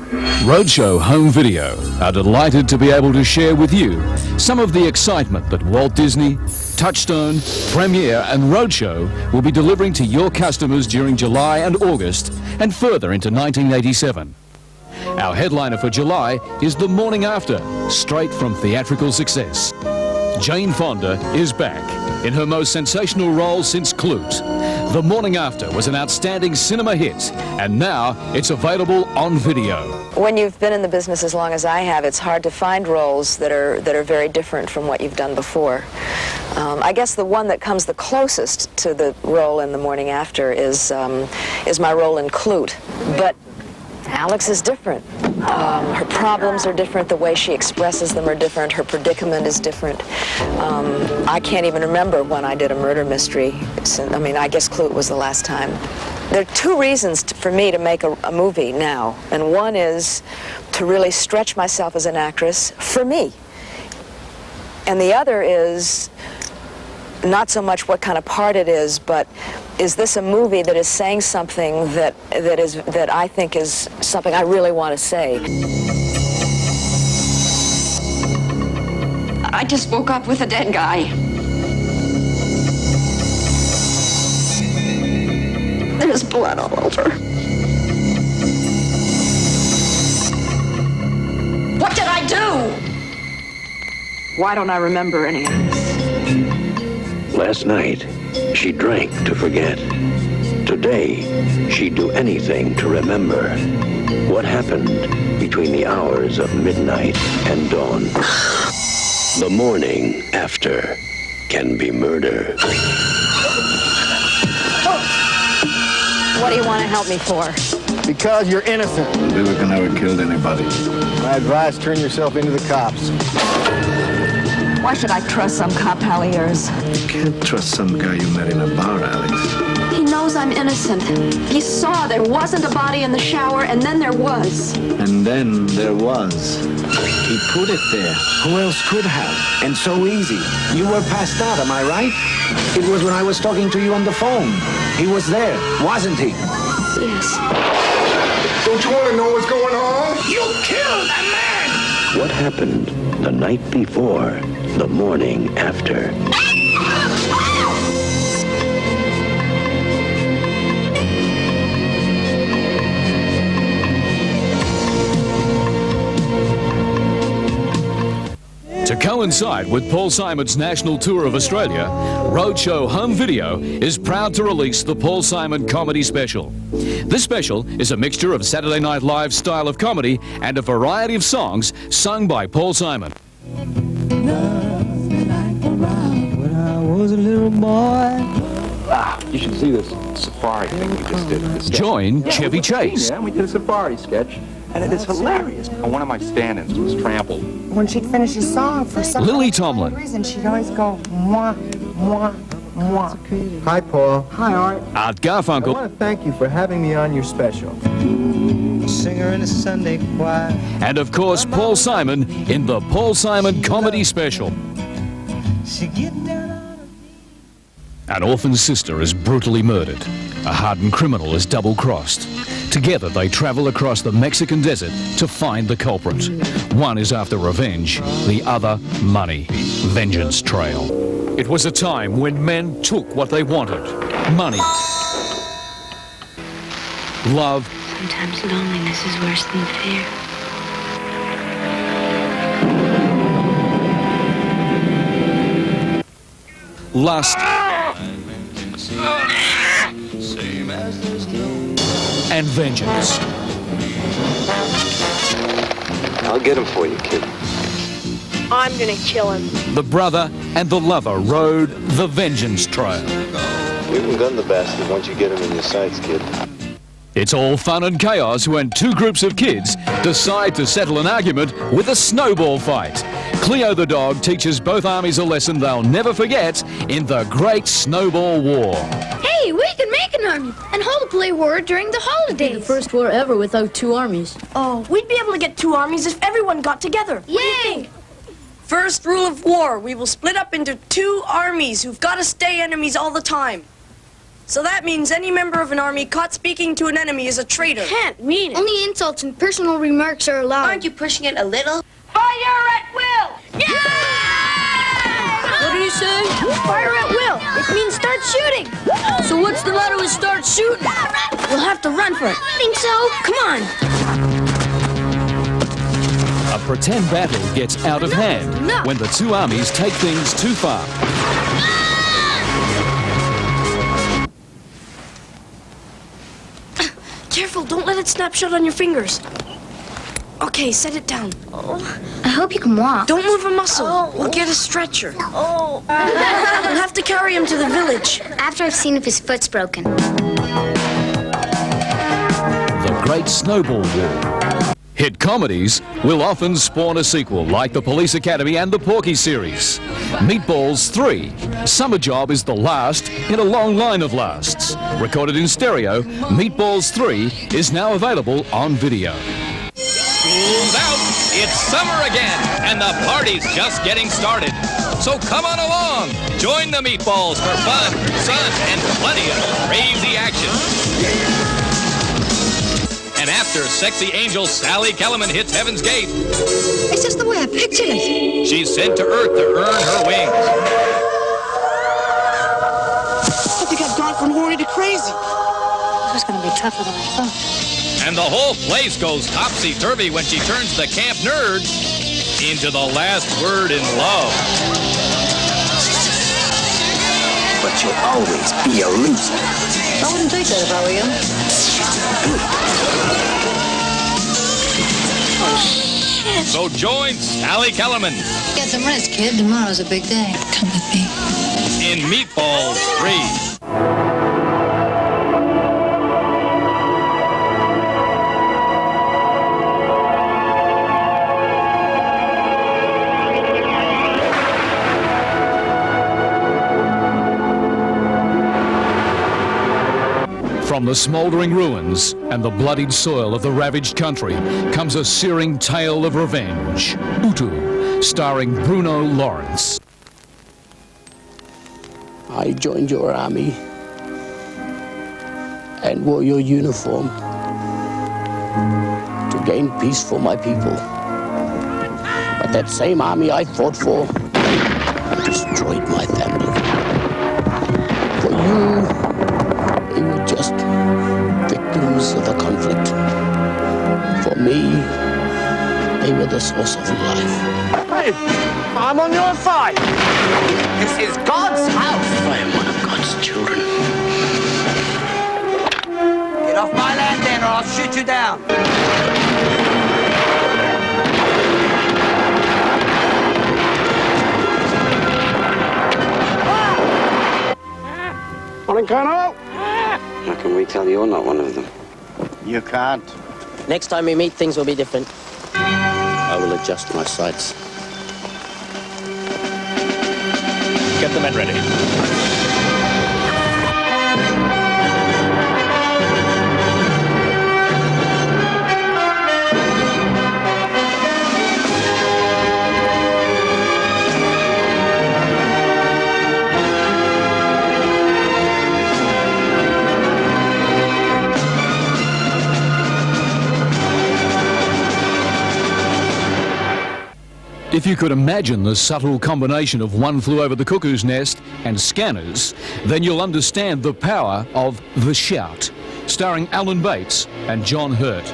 Roadshow Home Video are delighted to be able to share with you some of the excitement that Walt Disney, Touchstone, Premiere and Roadshow will be delivering to your customers during July and August and further into 1987. Our headliner for July is The Morning After, straight from theatrical success. Jane Fonda is back in her most sensational role since Clute. The Morning After was an outstanding cinema hit, and now it's available on video. When you've been in the business as long as I have, it's hard to find roles that are very different from what you've done before. I guess the one that comes the closest to the role in The Morning After is my role in Clute. But Alex is different. Her problems are different. The way she expresses them are different. Her predicament is different. I can't even remember when I did a murder mystery. I mean, I guess Clute was the last time. There are two reasons for me to make a movie now. And one is to really stretch myself as an actress for me. And the other is not so much what kind of part it is, but is this a movie that is saying something that I think is something I really want to say? I just woke up with a dead guy. There's blood all over. What did I do? Why don't I remember any of this? Last night, she drank to forget. Today, she'd do anything to remember what happened between the hours of midnight and dawn. The morning after can be murder. What do you want to help me for? Because you're innocent. Vivica never killed anybody. My advice, turn yourself into the cops. Why should I trust some cop pal of yours? You can't trust some guy you met in a bar, Alex. He knows I'm innocent. He saw there wasn't a body in the shower, and then there was. And then there was. He put it there. Who else could have? And so easy. You were passed out, am I right? It was when I was talking to you on the phone. He was there, wasn't he? Yes. Don't you want to know what's going on? You killed a man! What happened the night before, the morning after? To coincide with Paul Simon's national tour of Australia, Roadshow Home Video is proud to release the Paul Simon Comedy Special. This special is a mixture of Saturday Night Live style of comedy and a variety of songs sung by Paul Simon. When I was a little boy. You should see this safari thing we just did. Join Chevy Chase. Yeah, we did a safari sketch, and it is hilarious. One of my stand-ins was trampled. When she'd finish a song, for some Lily Tomlin. reason, she'd always go, mwah, mwah, mwah. Hi, Paul. Hi, Art. Art I Garfunkel. want to thank you for having me on your special. Singer in a Sunday choir. And of course, Paul Simon in the Paul Simon Comedy Special. She get down on her An orphan sister is brutally murdered. A hardened criminal is double-crossed. Together, they travel across the Mexican desert to find the culprit. One is after revenge, the other, money. Vengeance Trail. It was a time when men took what they wanted. Money. Love. Sometimes loneliness is worse than fear. Lust. And vengeance. I'll get him for you, kid. I'm gonna kill him. The brother and the lover rode the vengeance trail. You can gun the bastard once you get him in your sights, kid. It's all fun and chaos when two groups of kids decide to settle an argument with a snowball fight. Cleo the dog teaches both armies a lesson they'll never forget in the Great Snowball War. Hey, we can make an army and hold a play war during the holidays. The first war ever without two armies. Oh, we'd be able to get two armies if everyone got together. Yay! First rule of war, we will split up into two armies who've got to stay enemies all the time. So that means any member of an army caught speaking to an enemy is a traitor. Can't mean it. Only insults and personal remarks are allowed. Aren't you pushing it a little? Fire at will! Yeah! What did he say? Fire at will. It means start shooting. So what's the matter with start shooting? We'll have to run for it. I think so. Come on. A pretend battle gets out of hand when the two armies take things too far. Careful, don't let it snap shut on your fingers. Okay, set it down. I hope you can walk. Don't move a muscle. We'll get a stretcher. We'll have to carry him to the village. After I've seen if his foot's broken. The Great Snowball War. Hit comedies will often spawn a sequel, like the Police Academy and the Porky series. Meatballs 3. Summer Job is the last in a long line of lasts. Recorded in stereo, Meatballs 3 is now available on video. School's out, it's summer again, and the party's just getting started. So come on along, join the Meatballs for fun, sun, and plenty of crazy action. And after sexy angel Sally Kellerman hits Heaven's Gate, It's just the way I pictured it. she's sent to Earth to earn her wings. I think I've gone from horny to crazy. This is going to be tougher than I thought. And the whole place goes topsy-turvy when she turns the camp nerd into the last word in love. But you'll always be a loser. I wouldn't think that if I were you. So join Sally Kellerman Get some rest, kid. Tomorrow's a big day. Come with me. in Meatballs 3. From the smouldering ruins and the bloodied soil of the ravaged country comes a searing tale of revenge. Utu, starring Bruno Lawrence. I joined your army and wore your uniform to gain peace for my people. But that same army I fought for destroyed my family. For you, they were just victims of the conflict. For me, they were the source of life. Hey, I'm on your side. This is God's house. I am one of God's children. Get off my land then, or I'll shoot you down. Morning, Colonel. How can we tell you're not one of them? You can't. Next time we meet, things will be different. I will adjust my sights. Get the men ready. If you could imagine the subtle combination of One Flew Over the Cuckoo's Nest and Scanners, then you'll understand the power of The Shout, starring Alan Bates and John Hurt.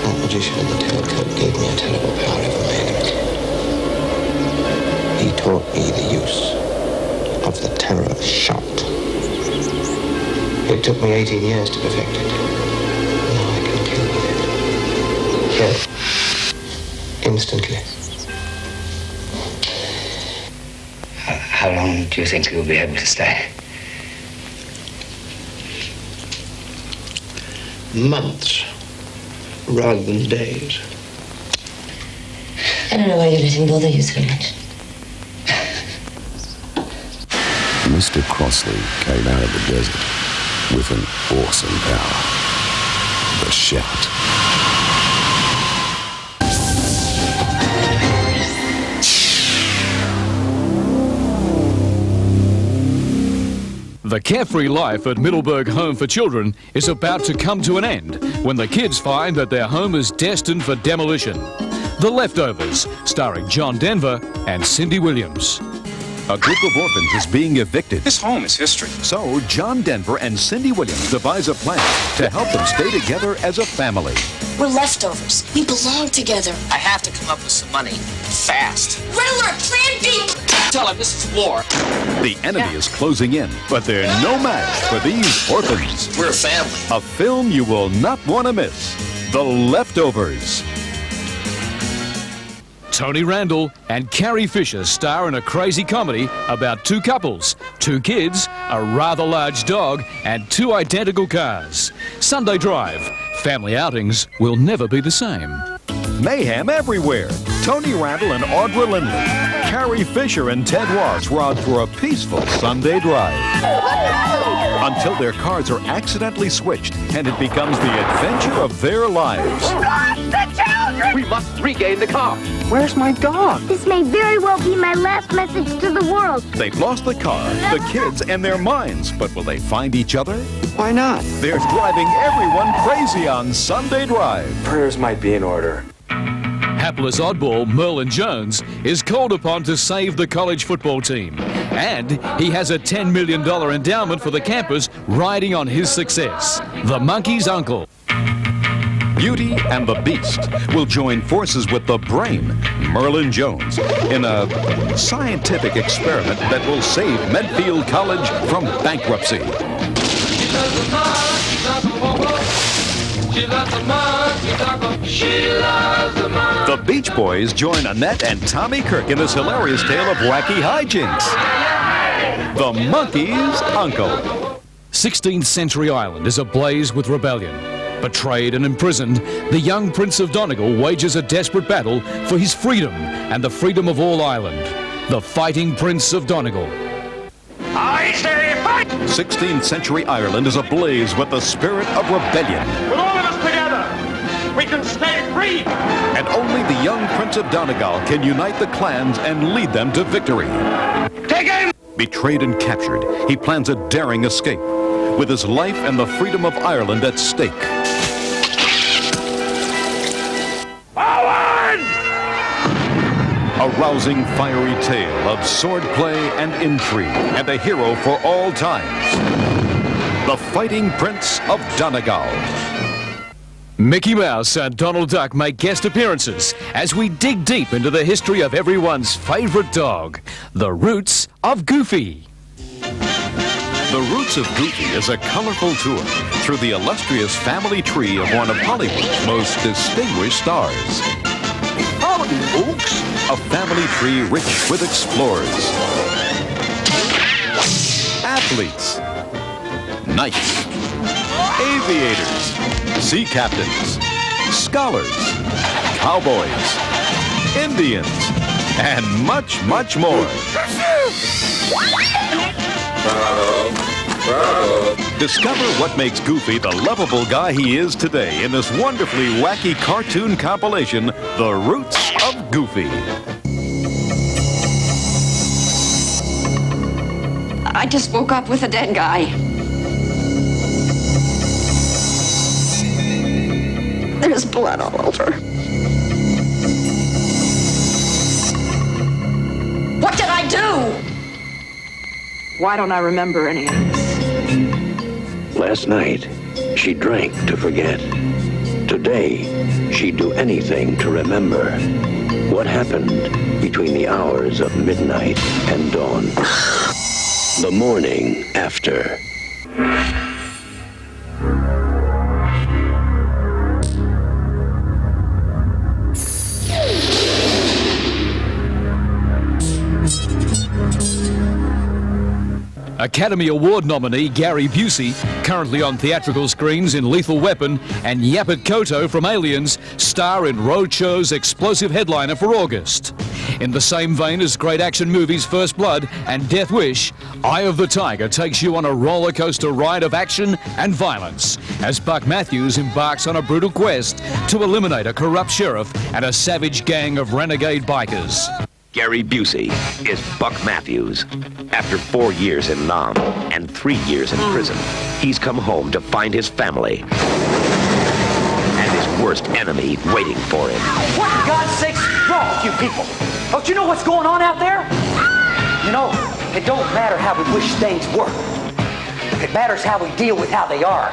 That magician in the tailcoat gave me a terrible power over my enemy. He taught me the use of the terror shot. It took me 18 years to perfect it. Now I can kill with it. Here. Instantly. How long do you think you'll be able to stay? Months, rather than days. I don't know why you let him bother you so much. Mr. Crossley came out of the desert with an awesome power. The Shout. The carefree life at Middleburg Home for Children is about to come to an end when the kids find that their home is destined for demolition. The Leftovers, starring John Denver and Cindy Williams. A group of orphans is being evicted. This home is history. So John Denver and Cindy Williams devise a plan to help them stay together as a family. We're leftovers. We belong together. I have to come up with some money. Fast. Riddler, Plan B! Tell him this is war. The enemy is closing in, but they're no match for these orphans. We're a family. A film you will not want to miss. The Leftovers. Tony Randall and Carrie Fisher star in a crazy comedy about two couples, two kids, a rather large dog, and two identical cars. Sunday Drive. Family outings will never be the same. Mayhem everywhere. Tony Randall and Audra Lindley. Carrie Fisher and Ted Wass ride for a peaceful Sunday drive. Until their cars are accidentally switched and it becomes the adventure of their lives. Stop the children! We must regain the car. Where's my dog? This may very well be my last message to the world. They've lost the car, the kids, and their minds, but will they find each other? Why not? They're driving everyone crazy on Sunday Drive. Prayers might be in order. Hapless oddball Merlin Jones is called upon to save the college football team. And he has a $10 million endowment for the campus riding on his success. The monkey's uncle. Beauty and the Beast will join forces with the brain, Merlin Jones, in a scientific experiment that will save Medfield College from bankruptcy. The Beach Boys join Annette and Tommy Kirk in this hilarious tale of wacky hijinks. The Monkey's Uncle. 16th century Ireland is ablaze with rebellion. Betrayed and imprisoned, the young Prince of Donegal wages a desperate battle for his freedom and the freedom of all Ireland. The Fighting Prince of Donegal. I say fight! 16th century Ireland is ablaze with the spirit of rebellion. With all of us together, we can stay free! And only the young Prince of Donegal can unite the clans and lead them to victory. Take him! Betrayed and captured, he plans a daring escape, with his life and the freedom of Ireland at stake. Forward! A rousing, fiery tale of swordplay and intrigue, and a hero for all times. The Fighting Prince of Donegal. Mickey Mouse and Donald Duck make guest appearances as we dig deep into the history of everyone's favorite dog, the roots of Goofy. The Roots of Goofy is a colorful tour through the illustrious family tree of one of Hollywood's most distinguished stars. Howdy, folks. A family tree rich with explorers, athletes, knights, aviators, sea captains, scholars, cowboys, Indians, and much, much more. Discover what makes Goofy the lovable guy he is today in this wonderfully wacky cartoon compilation, The Roots of Goofy. I just woke up with a dead guy. There's blood all over. What did I do? Why don't I remember any of this? Last night, she drank to forget. Today, she'd do anything to remember what happened between the hours of midnight and dawn. The morning after. Academy Award nominee Gary Busey, currently on theatrical screens in Lethal Weapon, and Yaphet Kotto from Aliens star in Roadshow's explosive headliner for August. In the same vein as great action movies First Blood and Death Wish, Eye of the Tiger takes you on a roller coaster ride of action and violence as Buck Matthews embarks on a brutal quest to eliminate a corrupt sheriff and a savage gang of renegade bikers. Gary Busey is Buck Matthews. After 4 years in Nam and 3 years in prison, he's come home to find his family and his worst enemy waiting for him. What in God's sake's wrong with you people? Don't you know what's going on out there? You know, it don't matter how we wish things were. It matters how we deal with how they are.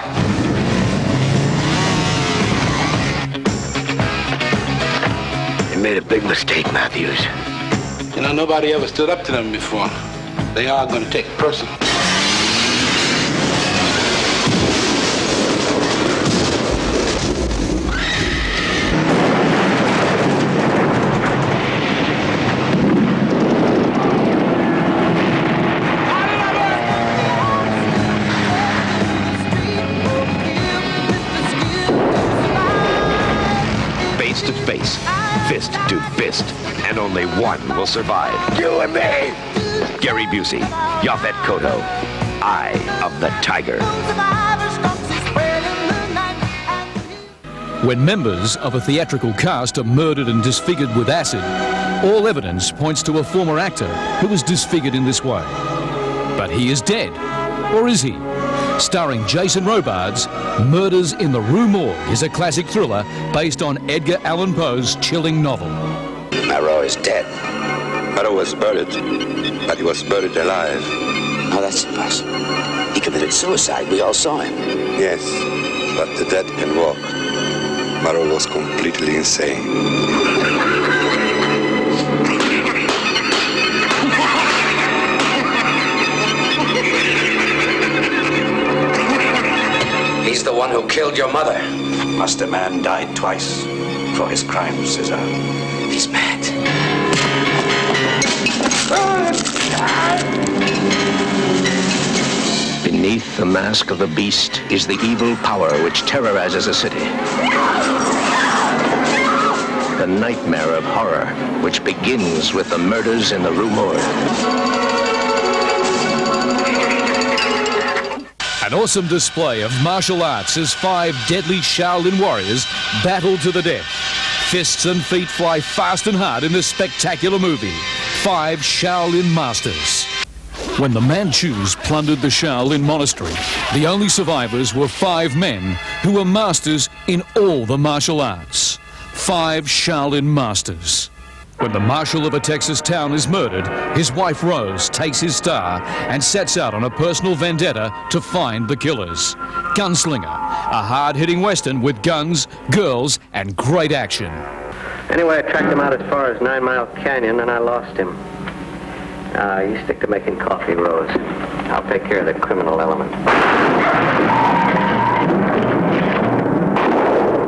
You made a big mistake, Matthews. You know, nobody ever stood up to them before. They are going to take it personal. Face to face, fist to fist, and only one will survive. You and me! Gary Busey, Yaphet Kotto, Eye of the Tiger. When members of a theatrical cast are murdered and disfigured with acid, all evidence points to a former actor who was disfigured in this way. But he is dead, or is he? Starring Jason Robards, Murders in the Rue Morgue is a classic thriller based on Edgar Allan Poe's chilling novel. Marrow is dead. Marrow was buried, but he was buried alive. Oh, that's impossible. He committed suicide. We all saw him. Yes, but the dead can walk. Marrow was completely insane. He's the one who killed your mother. Must a man die twice for his crimes, Cesar? He's mad. Beneath the mask of the beast is the evil power which terrorizes a city. The nightmare of horror, which begins with the murders in the Rue Morgue. An awesome display of martial arts as 5 deadly Shaolin warriors battle to the death. Fists and feet fly fast and hard in this spectacular movie, 5 Shaolin Masters. When the Manchus plundered the Shaolin monastery, the only survivors were 5 men who were masters in all the martial arts. 5 Shaolin Masters. When the marshal of a Texas town is murdered, his wife Rose takes his star and sets out on a personal vendetta to find the killers. Gunslinger, a hard-hitting western with guns, girls, and great action. Anyway, I tracked him out as far as 9 Mile Canyon, and I lost him. You stick to making coffee, Rose. I'll take care of the criminal element.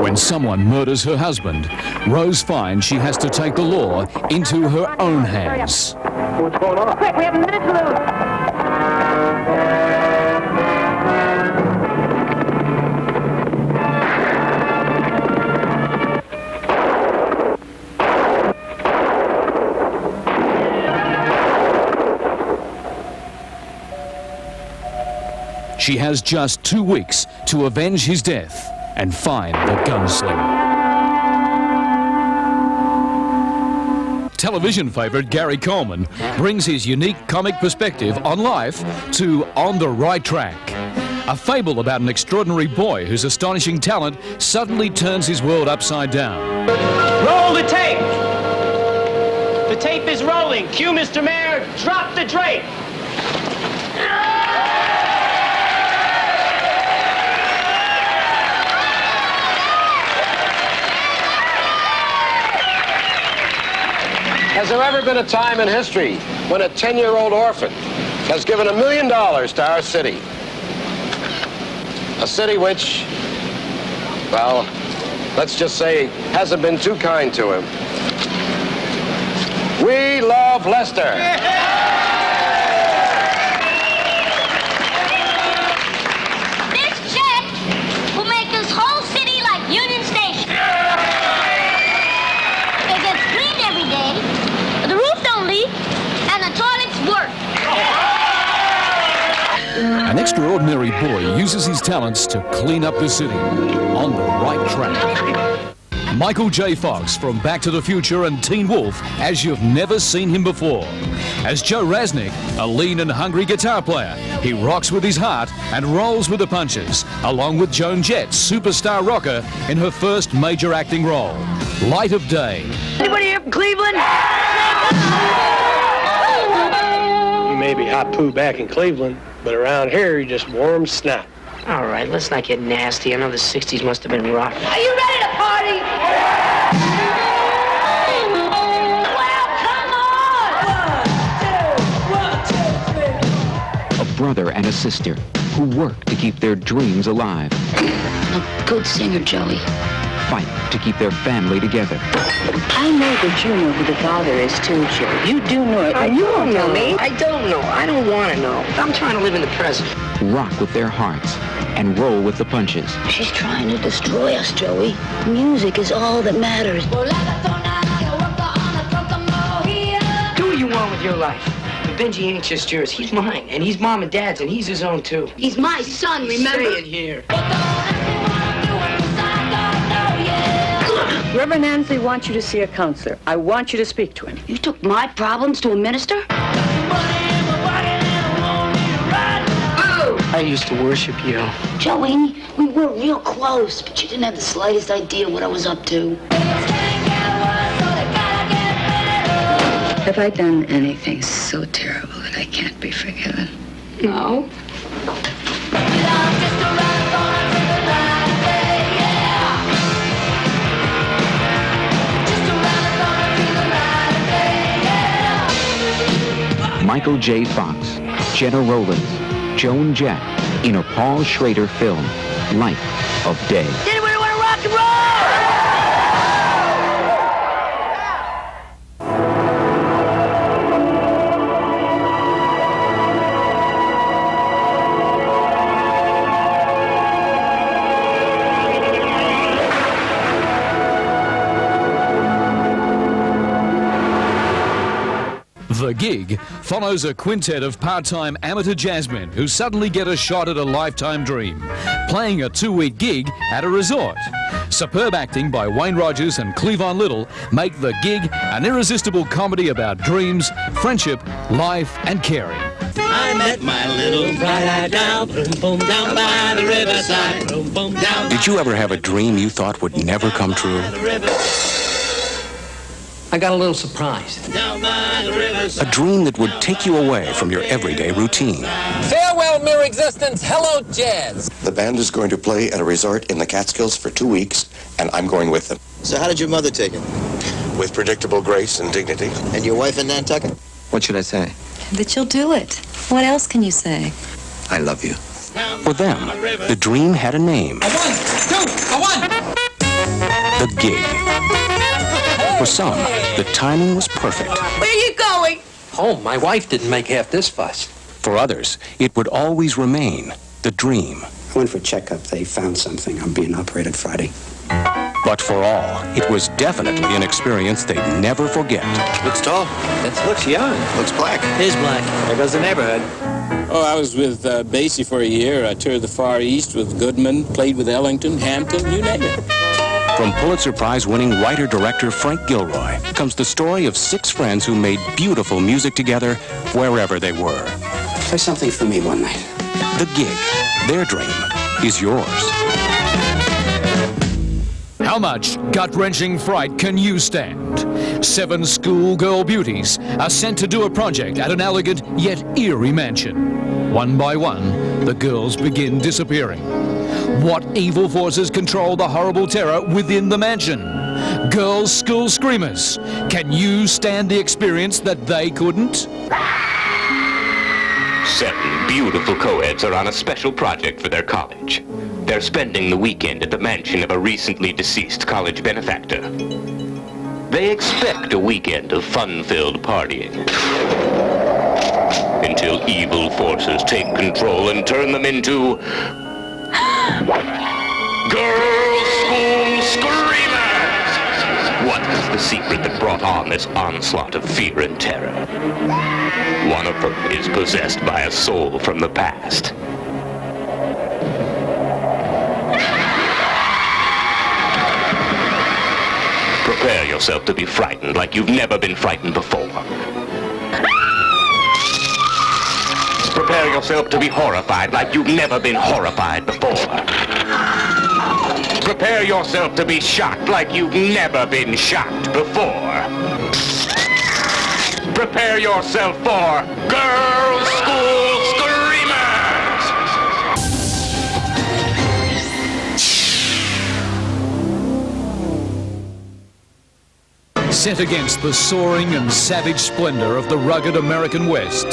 When someone murders her husband, Rose finds she has to take the law into her own hands. What's going on? Quick, we have a minute to lose. She has just 2 weeks to avenge his death and find the gunslinger. Television favorite Gary Coleman brings his unique comic perspective on life to On the Right Track, a fable about an extraordinary boy whose astonishing talent suddenly turns his world upside down. Roll the tape! The tape is rolling. Cue, Mr. Mayor. Drop the drape. Has there ever been a time in history when a 10-year-old orphan has given $1 million to our city? A city which, well, let's just say, hasn't been too kind to him. We love Leicester. This check will make this whole city like Union Station. It gets cleaned every day, the roof don't leak, and the toilets work. An extraordinary boy uses his talents to clean up the city. On the Right Track. Michael J. Fox from Back to the Future and Teen Wolf as you've never seen him before. As Joe Raznick, a lean and hungry guitar player, he rocks with his heart and rolls with the punches, along with Joan Jett, superstar rocker, in her first major acting role, Light of Day. Anybody here from Cleveland? You may be hot poo back in Cleveland, but around here you're just warm snot. All right, let's not get nasty. I know the 60s must have been rough. Are you ready to party? A brother and a sister who work to keep their dreams alive. A good singer, Joey. Fight to keep their family together. I know that you know who the father is, too, Joe. You do know it. You don't know me. I don't know. I don't want to know. I'm trying to live in the present. Rock with their hearts and roll with the punches. She's trying to destroy us, Joey. Music is all that matters. Do what you want with your life. But Benji ain't just yours. He's mine, and he's Mom and Dad's, and he's his own, too. He's my son, remember? Stay in here. Reverend Ansley wants you to see a counselor. I want you to speak to him. You took my problems to a minister? I used to worship you. Joey, we were real close, but you didn't have the slightest idea what I was up to. Have I done anything so terrible that I can't be forgiven? No. Michael J. Fox, Jenna Rollins, Joan Jett in a Paul Schrader film, Light of Day. Anybody want to rock and roll? The Gig follows a quintet of part-time amateur jazzmen who suddenly get a shot at a lifetime dream, playing a 2-week gig at a resort. Superb acting by Wayne Rogers and Cleavon Little make The Gig an irresistible comedy about dreams, friendship, life, and caring. I met my little bright-eyed down, boom, boom, down by the riverside, boom, boom, down. Did you ever have a dream you thought would never come true? I got a little surprised. A dream that would take you away from your everyday routine. Farewell, mere existence. Hello, jazz. The band is going to play at a resort in the Catskills for 2 weeks, and I'm going with them. So how did your mother take it? With predictable grace and dignity. And your wife in Nantucket? What should I say? That you'll do it. What else can you say? I love you. For them, the dream had a name. A 1, 2, a 1. The Gig. For some, the timing was perfect. Where are you going? Home. My wife didn't make half this fuss. For others, it would always remain the dream. I went for a checkup. They found something. I'm being operated Friday. But for all, it was definitely an experience they'd never forget. Looks tall. Looks young. Looks black. Here's black. There goes the neighborhood. Oh, I was with Basie for a year. I toured the Far East with Goodman, played with Ellington, Hampton, you name it. From Pulitzer Prize-winning writer-director Frank Gilroy comes the story of 6 friends who made beautiful music together wherever they were. Play something for me one night. The Gig, their dream, is yours. How much gut-wrenching fright can you stand? 7 schoolgirl beauties are sent to do a project at an elegant yet eerie mansion. One by one, the girls begin disappearing. What evil forces control the horrible terror within the mansion? Girls' school screamers. Can you stand the experience that they couldn't? 7 beautiful co-eds are on a special project for their college. They're spending the weekend at the mansion of a recently deceased college benefactor. They expect a weekend of fun-filled partying. Until evil forces take control and turn them into Girls' School Screamers! What is the secret that brought on this onslaught of fear and terror? One of them is possessed by a soul from the past. Prepare yourself to be frightened like you've never been frightened before. Prepare yourself to be horrified like you've never been horrified before. Prepare yourself to be shocked like you've never been shocked before. Prepare yourself for Girls' School Screamers! Set against the soaring and savage splendor of the rugged American West,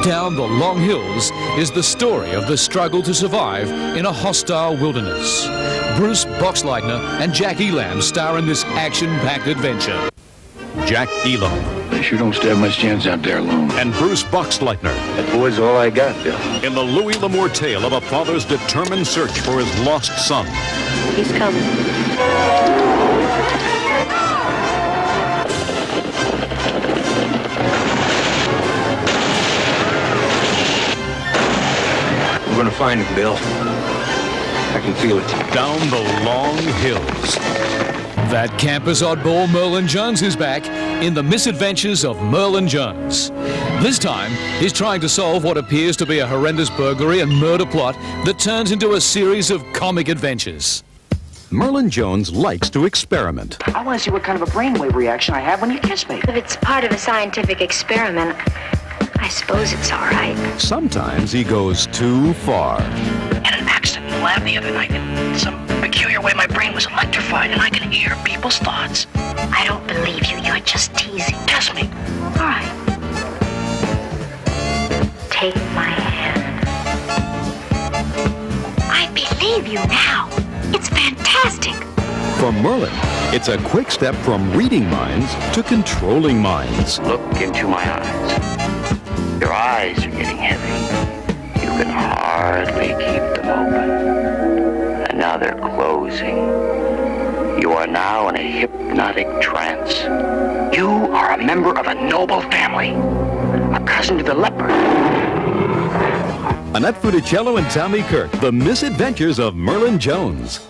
down the long hills is the story of the struggle to survive in a hostile wilderness. Bruce Boxleitner and Jack Elam star in this action-packed adventure. Jack Elam. They sure don't stand much chance out there alone. And Bruce Boxleitner. That boy's all I got, Bill. In the Louis L'Amour tale of a father's determined search for his lost son. He's coming. We're gonna find him, Bill. I can feel it. Down the long hills. That campus oddball Merlin Jones is back in the Misadventures of Merlin Jones. This time, he's trying to solve what appears to be a horrendous burglary and murder plot that turns into a series of comic adventures. Merlin Jones likes to experiment. I want to see what kind of a brainwave reaction I have when you kiss me. If it's part of a scientific experiment, I suppose it's all right. Sometimes he goes too far. Had an accident in the lab the other night. In some peculiar way, my brain was electrified, and I can hear people's thoughts. I don't believe you. You're just teasing. Test me. All right. Take my hand. I believe you now. It's fantastic. For Merlin, it's a quick step from reading minds to controlling minds. Look into my eyes. Your eyes are getting heavy. You can hardly keep them open. And now they're closing. You are now in a hypnotic trance. You are a member of a noble family. A cousin to the leopard. Annette Funicello and Tommy Kirk, The Misadventures of Merlin Jones.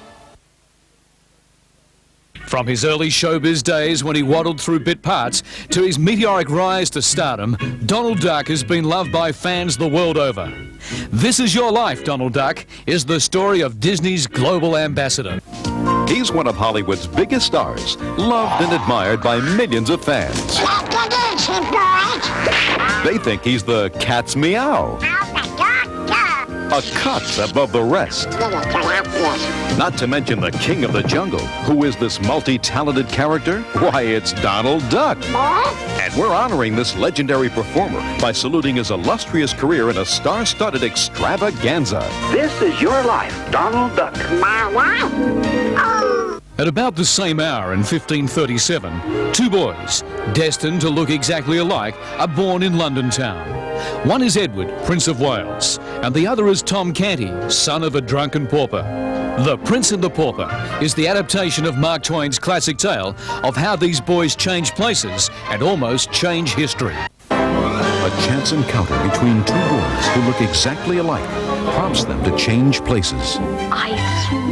From his early showbiz days when he waddled through bit parts to his meteoric rise to stardom, Donald Duck has been loved by fans the world over. This Is Your Life, Donald Duck, is the story of Disney's global ambassador. He's one of Hollywood's biggest stars, loved and admired by millions of fans. They think he's the cat's meow. A cut above the rest. Not to mention the king of the jungle. Who is this multi-talented character? Why, it's Donald Duck. And we're honoring this legendary performer by saluting his illustrious career in a star-studded extravaganza. This is your life, Donald Duck. At about the same hour in 1537, two boys, destined to look exactly alike, are born in London town. One is Edward, Prince of Wales, and the other is Tom Canty, son of a drunken pauper. The Prince and the Pauper is the adaptation of Mark Twain's classic tale of how these boys change places and almost change history. A chance encounter between two boys who look exactly alike prompts them to change places. I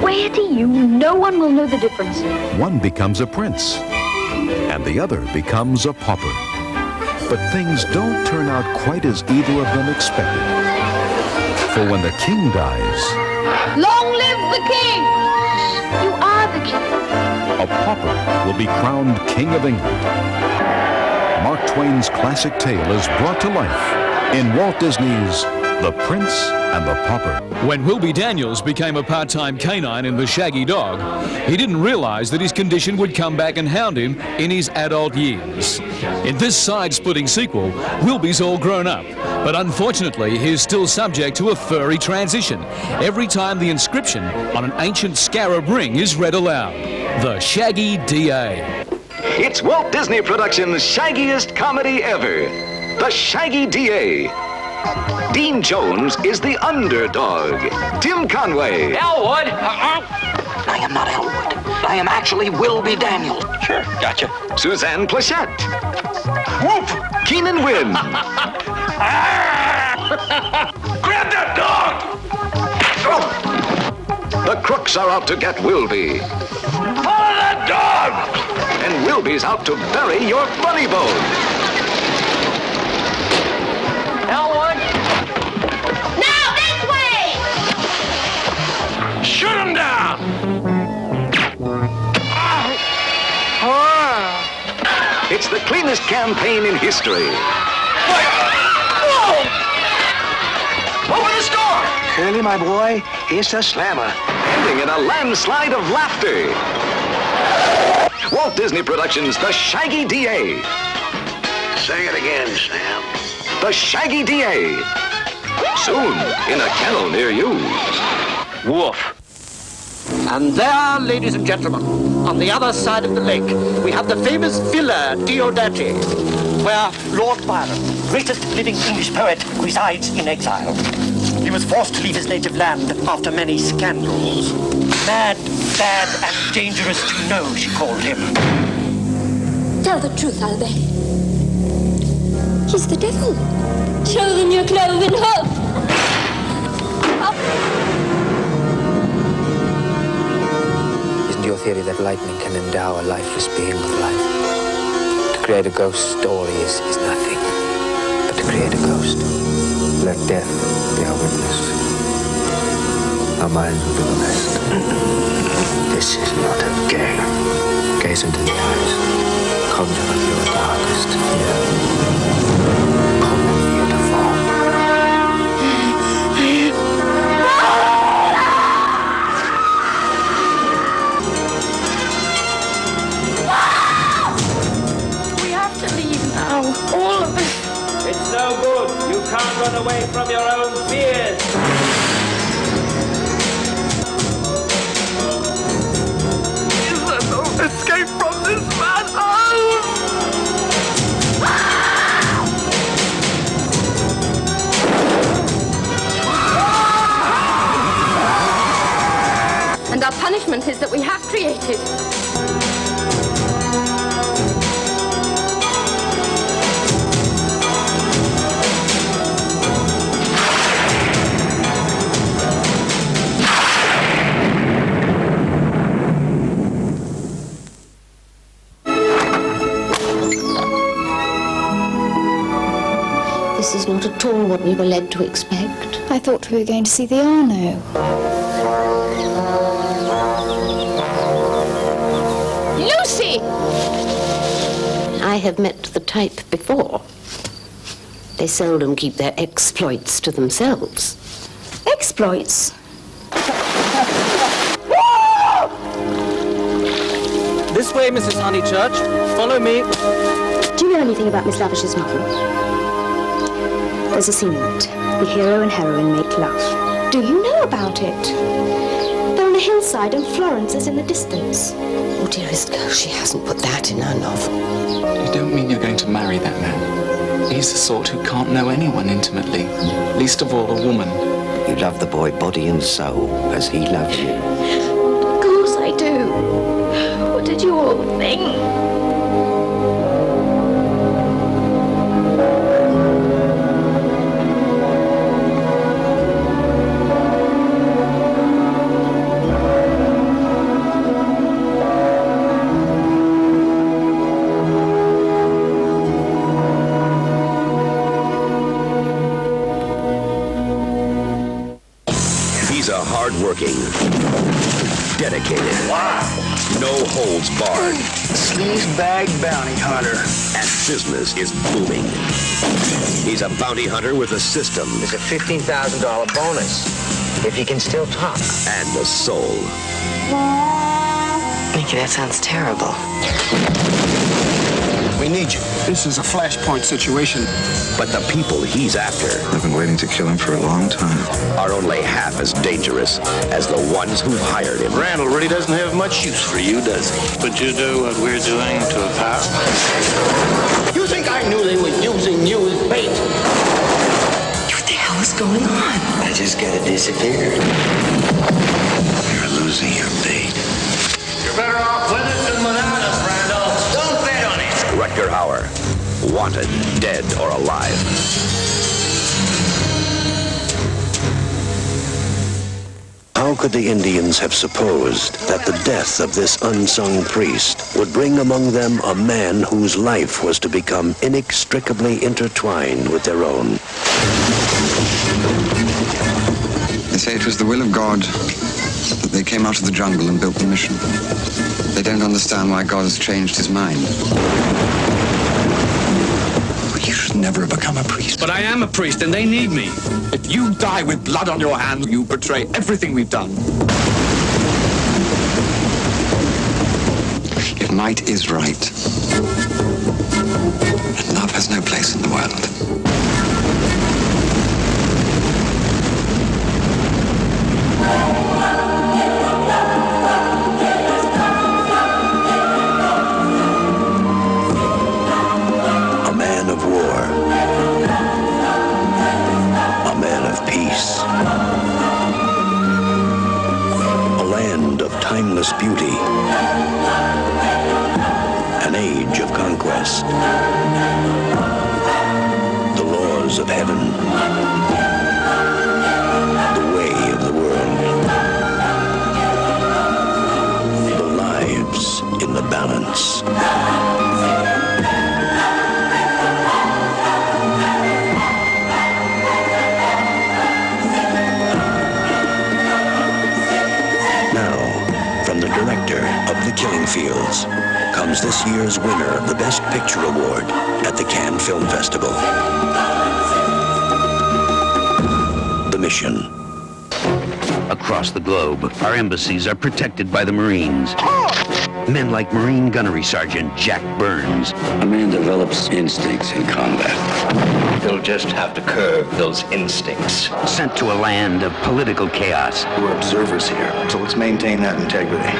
swear to you, no one will know the difference. One becomes a prince, and the other becomes a pauper. But things don't turn out quite as either of them expected. For when the king dies... Long live the king! You are the king. A pauper will be crowned King of England. Mark Twain's classic tale is brought to life in Walt Disney's The Prince and the Pauper. When Wilby Daniels became a part-time canine in The Shaggy Dog, he didn't realize that his condition would come back and hound him in his adult years. In this side-splitting sequel, Wilby's all grown up, but unfortunately he's still subject to a furry transition every time the inscription on an ancient scarab ring is read aloud. The Shaggy D.A. It's Walt Disney Productions' shaggiest comedy ever, The Shaggy D.A. Dean Jones is the underdog. Tim Conway. Elwood? I am not Elwood. I am actually Wilby Daniels. Sure, gotcha. Suzanne Plachette. Whoop! Keenan Wynn. Grab that dog! Oh. The crooks are out to get Wilby. Follow that dog! And Toby's out to bury your funny bone. Elwood! Now this way! Shoot him down! It's the cleanest campaign in history. Whoa! Open the store! Curly, my boy, it's a slammer. Ending in a landslide of laughter. Walt Disney Productions' The Shaggy D.A. Say it again, Sam. The Shaggy D.A. Soon in a kennel near you. Woof. And there, ladies and gentlemen, on the other side of the lake, we have the famous Villa Diodati, where Lord Byron, greatest living English poet, resides in exile. He was forced to leave his native land after many scandals. Mad, bad, and dangerous to know, she called him. Tell the truth, Albert. He's the devil. Show them your cloven hoof. Isn't your theory that lightning can endow a lifeless being with life? To create a ghost story is nothing. But to create a ghost, let death be our witness. Our minds will do the rest. This is not a game. Gaze into the eyes. Conjure up your darkest fear. Pull fear to fall. We have to leave now, all of us. It's no good. You can't run away from your own fears. Escape from this madhouse! And our punishment is that we have created. This is not at all what we were led to expect. I thought we were going to see the Arno. Lucy! I have met the type before. They seldom keep their exploits to themselves. Exploits? This way, Mrs. Honeychurch. Follow me. Do you know anything about Miss Lavish's novel? There's a scene in it. The hero and heroine make love. Do you know about it? They're on a hillside and Florence is in the distance. Oh, dearest girl, she hasn't put that in her novel. You don't mean you're going to marry that man? He's the sort who can't know anyone intimately, least of all a woman. You love the boy body and soul as he loves you. Of course I do. What did you all think? Hard-working, dedicated, no holds barred, sleazebag bounty hunter, and business is booming. He's a bounty hunter with a system. There's a $15,000 bonus if you can still talk. And a soul. Mickey, that sounds terrible. We need you. This is a flashpoint situation. But the people he's after, I've been waiting to kill him for a long time, are only half as dangerous as the ones who hired him. Randall really doesn't have much use for you, does he? Would you do what we're doing to a pal? You think I knew they were using you as bait? What the hell is going on? I just gotta disappear. You're losing your bait. You're better off with it than without us, Randall. Don't bet on it. Rutger Hauer, wanted, dead or alive. How could the Indians have supposed that the death of this unsung priest would bring among them a man whose life was to become inextricably intertwined with their own? They say it was the will of God that they came out of the jungle and built the mission. They don't understand why God has changed his mind. You should never become a priest. But I am a priest, and they need me. If you die with blood on your hands, you betray everything we've done. If might is right, and love has no place in the world. Timeless beauty, an age of conquest, the laws of heaven, the way of the world, the lives in the balance. Of The Killing Fields comes this year's winner of the Best Picture Award at the Cannes Film Festival. The Mission. Across the globe, our embassies are protected by the Marines. Men like Marine Gunnery Sergeant Jack Burns. A man develops instincts in combat. You'll just have to curb those instincts. Sent to a land of political chaos. We're observers here, so let's maintain that integrity.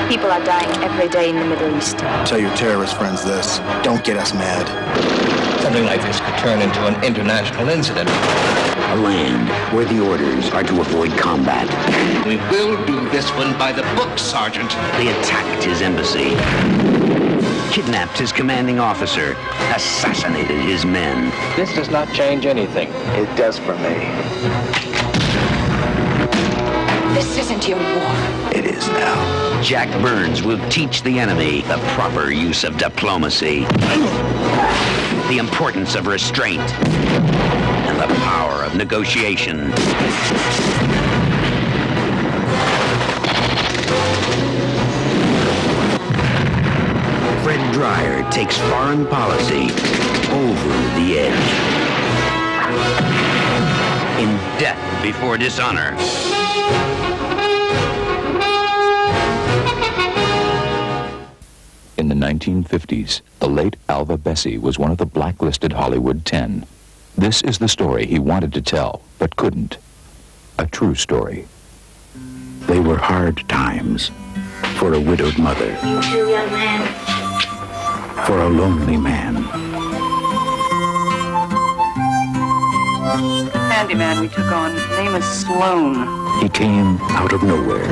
People are dying every day in the Middle East. Tell your terrorist friends this. Don't get us mad. Something like this could turn into an international incident. A land where the orders are to avoid combat. We will do this one by the book, Sergeant. They attacked his embassy, kidnapped his commanding officer, assassinated his men. This does not change anything. It does for me. This isn't your war. It is now. Jack Burns will teach the enemy the proper use of diplomacy, the importance of restraint, and the power of negotiation. Fred Dreyer takes foreign policy over the edge. In Death Before Dishonor. In the 1950s, the late Alva Bessie was one of the blacklisted Hollywood 10. This is the story he wanted to tell, but couldn't. A true story. They were hard times for a widowed mother. You too, young man. For a lonely man. The handyman we took on, his name is Sloan. He came out of nowhere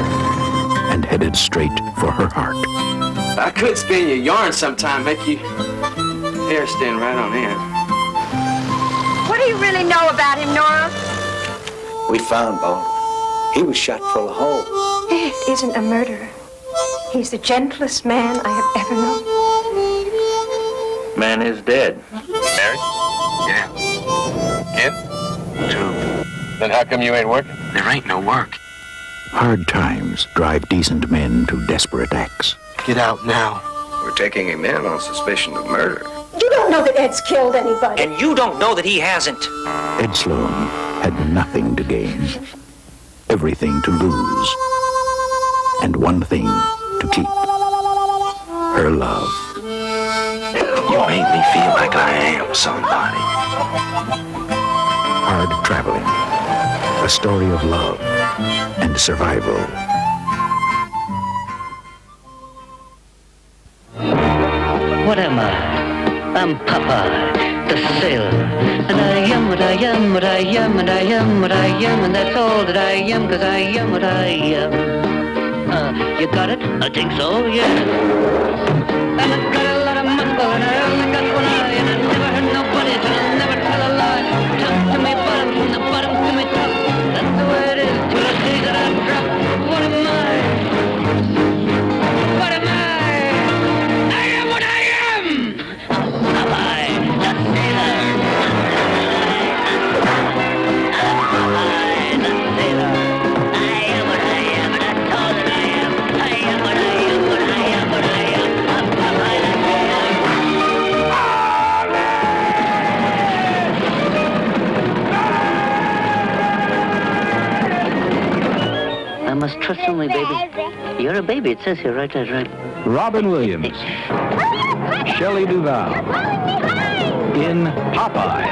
and headed straight for her heart. I could spin your yarn sometime, make you hair stand right on end. What do you really know about him, Nora? We found Baldwin. He was shot full of holes. It isn't a murder. He's the gentlest man I have ever known. Man is dead. Married? Yeah. Kids? 2. Then how come you ain't working? There ain't no work. Hard times drive decent men to desperate acts. Get out now. We're taking him in on suspicion of murder. You don't know that Ed's killed anybody. And you don't know that he hasn't. Ed Sloan had nothing to gain, everything to lose, and one thing to keep. Her love. You made me feel like I am somebody. Hard traveling. A story of love and survival. What am I? I'm Popeye, the sailor. And I am what I am, what I am, and I am what I am, and that's all that I am, 'cause I am what I am. You got it? I think so, yeah. And I got a lot of muscle, and I only got one eye, and I never hurt nobody, so I'll never tell a lie. Top to me bottom, from the bottom to me top. That's the way it is, till it's Trust only, baby. You're a baby. It says here, right there, right. Robin Williams. Shelley Duvall. In Popeye.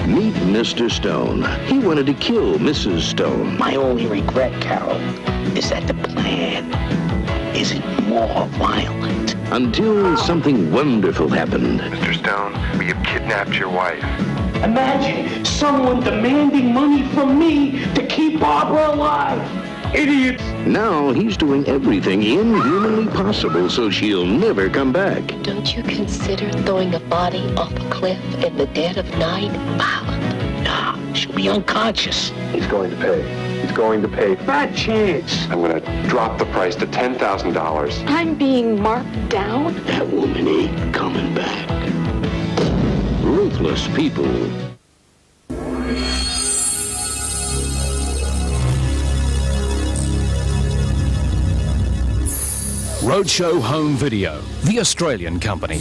Meet Mr. Stone. He wanted to kill Mrs. Stone. My only regret, Carol, is that the plan isn't more violent. Until something wonderful happened. Mr. Stone, we have kidnapped your wife. Imagine someone demanding money from me to keep Barbara alive. Idiots! Now he's doing everything inhumanly possible so she'll never come back. Don't you consider throwing a body off a cliff in the dead of night violent? No, she'll be unconscious. He's going to pay. He's going to pay. Bad chance. I'm going to drop the price to $10,000. I'm being marked down? That woman ain't coming back. Ruthless People. Roadshow Home Video, the Australian company.